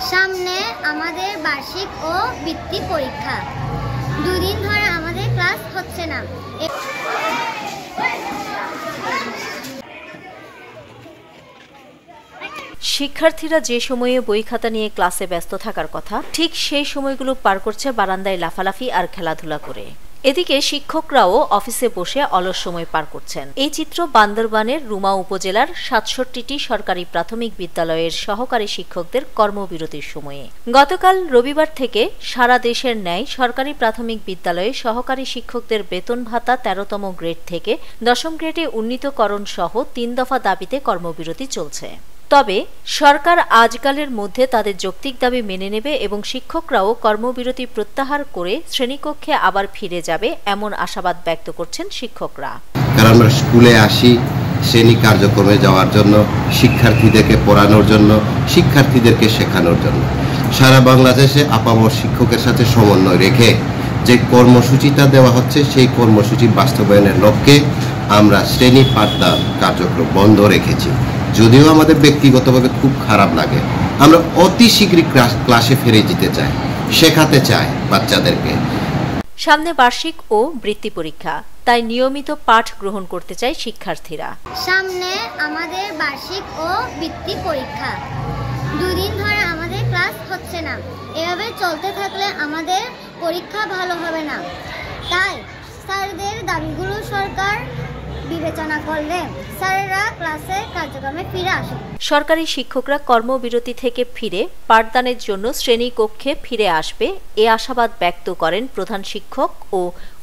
সামনে আমাদের বার্ষিক ও বৃত্তি পরীক্ষা। দুদিন ধরে আমাদের ক্লাস হচ্ছে না। শিক্ষার্থীরা যে সময়ে বই খাতা নিয়ে ক্লাসে ব্যস্ত থাকার কথা, ঠিক সেই সময়গুলো পার করছে বারান্দায় লাফালাফি আর খেলাধুলা করে। এদিকে শিক্ষকরাও অফিসে বসে অলস সময় পার করছেন। এই চিত্র বান্দরবানের রুমা উপজেলার ৬৭টি সরকারি প্রাথমিক বিদ্যালয়ের সহকারী শিক্ষকদের কর্মবিরতির সময়ে। গতকাল রবিবার থেকে সারা দেশের ন্যায় সরকারি প্রাথমিক বিদ্যালয়ে সহকারী শিক্ষকদের বেতন ভাতা ১৩তম গ্রেড থেকে ১০ম গ্রেডে উন্নীতকরণ সহ ৩ দফা দাবিতে কর্মবিরতি চলছে। তবে সরকার আজকালের মধ্যে তাদের যৌক্তিক দাবি মেনে নেবে এবং শিক্ষকরাও কর্মবিরতি প্রত্যাহার করে শ্রেণীকক্ষে আবার ফিরে যাবে এমন আশাবাদ ব্যক্ত করছেন শিক্ষকরা। কারণ আমরা স্কুলে আসি শ্রেণী কার্যক্রমে যাওয়ার জন্য, শিক্ষার্থীদেরকে পড়ানোর জন্য, শিক্ষার্থীদেরকে শেখানোর জন্য। সারা বাংলাদেশে আপামর শিক্ষকের সাথে সমন্বয় রেখে যে কর্মসূচিটা দেওয়া হচ্ছে সেই কর্মসূচি বাস্তবায়নের লক্ষ্যে আমরা শ্রেণী পাঠদান কার্যক্রম বন্ধ রেখেছি। যদিও আমাদের ব্যক্তিগতভাবে খুব খারাপ লাগে, আমরা অতি শীঘ্রই ক্লাসে ফিরে যেতে চাই, শেখাতে চাই বাচ্চাদেরকে। সামনে বার্ষিক ও বৃত্তি পরীক্ষা, তাই নিয়মিত পাঠ গ্রহণ করতে চায় শিক্ষার্থীরা। সামনে আমাদের বার্ষিক ও বৃত্তি পরীক্ষা। দুদিন ধরে আমাদের ক্লাস হচ্ছে না। এভাবে চলতে থাকলে আমাদের পরীক্ষা ভালো হবে না। তাই স্যারদের দাবিগুলো সরকার বিবেচনা করলে স্যারেরা ক্লাসে কার্যক্রমে ফিরে আসে। সরকারি শিক্ষকরা কর্মবিরতি থেকে ফিরে পাঠদানের জন্য শ্রেণীকক্ষে ফিরে আসবে এ আশাবাদ ব্যক্ত করেন প্রধান শিক্ষক ও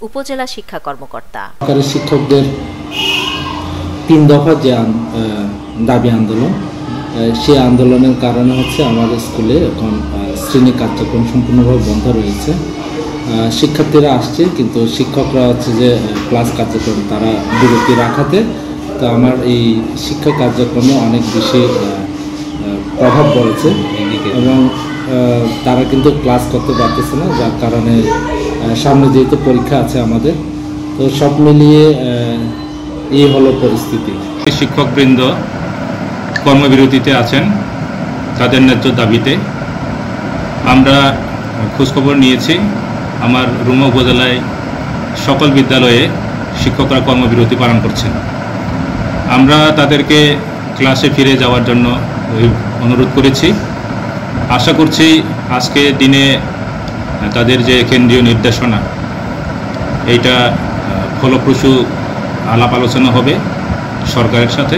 উপজেলা শিক্ষা কর্মকর্তা। সরকারি শিক্ষকদের ৩ দফা যে দাবি আন্দোলন, সেই আন্দোলনের কারণে হচ্ছে আমাদের স্কুলে এখন শ্রেণী কার্যক্রম সম্পূর্ণভাবে বন্ধ রয়েছে। শিক্ষার্থীরা আসছে কিন্তু শিক্ষকরা হচ্ছে যে ক্লাস কার্যক্রম তারা বিরতি রাখাতে, তো আমার এই শিক্ষা কার্যক্রমে অনেক বেশি প্রভাব পড়েছে এবং তারা কিন্তু ক্লাস করতে পারতেছে না, যার কারণে সামনে যেহেতু পরীক্ষা আছে আমাদের, তো সব মিলিয়ে এই হলো পরিস্থিতি। শিক্ষকবৃন্দ কর্মবিরতিতে আছেন তাদের ন্যায্য দাবিতে। আমরা খোঁজখবর নিয়েছি, আমার রুমা উপজেলায় সকল বিদ্যালয়ে শিক্ষকরা কর্মবিরতি পালন করছেন। আমরা তাদেরকে ক্লাসে ফিরে যাওয়ার জন্য অনুরোধ করেছি। আশা করছি আজকে দিনে তাদের যে কেন্দ্রীয় নির্দেশনা, এইটা ফলপ্রসূ আলাপ আলোচনা হবে সরকারের সাথে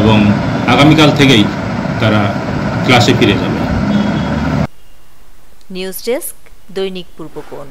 এবং আগামীকাল থেকেই তারা ক্লাসে ফিরে যাবে। নিউজ ডেস্ক, দৈনিক পূর্বকোণ।